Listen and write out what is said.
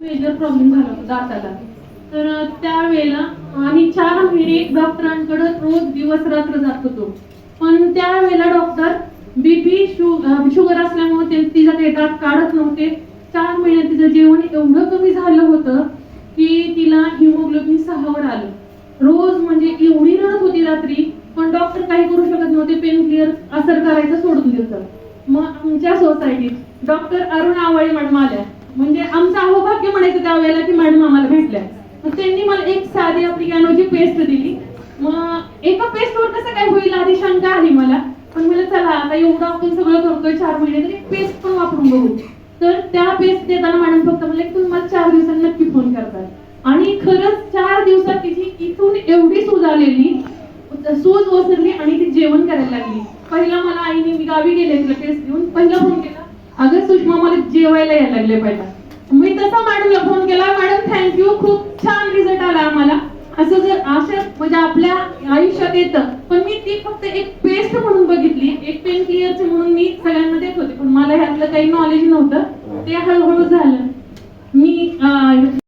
Major problem झाला होता दाताला. तर त्यावेळेला आम्ही 4 महिने डॉक्टरांकडे रोज दिवस रात्र जात होतो. पण त्यावेळेला डॉक्टर बीपी शुगर असल्यामुळे तिचा ते दात काढत नव्हते. 4 महिन्यात तिचं जेवण एवढं कमी झालं होतं की तिला हिमोग्लोबिन 6 वर आलं. रोज म्हणजे एवढी रडत होती रात्री, पण डॉक्टर काही करू शकत नव्हते. पेन क्लिअर असर करायचं सोडून दिलं. मग आमच्या सोसायटीत डॉक्टर अरुण आवळे मॅडम आल्या. म्हणजे आमचं अहोभाग्य म्हणायचं त्यावेळेला की मॅडम आम्हाला भेटल्या. मग त्यांनी मला एक साधी आपली कॅनोची पेस्ट दिली. मग एका पेस्टवर कसं काय होईल आधी शंका आली मला, पण मला चला आता एवढं आपण सगळं करतोय 4 महिने तरी पेस्ट पण वापरून बघू. तर त्या पेस्ट देताना मॅडम फक्त म्हणले की तुम्ही मला 4 दिवसांनी नक्की फोन करताय. आणि खरंच 4 दिवसात तिची इथून एवढी सूज आलेली, सूज ओसरली आणि ती जेवण करायला लागली. पहिला मला आईने, मी गावी गेले तिला पेस्ट घेऊन, पहिला फोन केला, अगं सुषमा मला जेवायला यायला लागले पहिला. मी तसा मॅडमला फोन केला, मॅडम थँक्यू, खूप छान रिझल्ट आला आम्हाला. असं जर असं म्हणजे आपल्या आयुष्यात येतं. पण मी ती फक्त एक पेस्ट म्हणून बघितली, एक पेन क्लिअरचे म्हणून मी सगळ्यांना देत होते, पण मला ह्यातलं काही नॉलेज नव्हतं. ते हळूहळू झालं. मी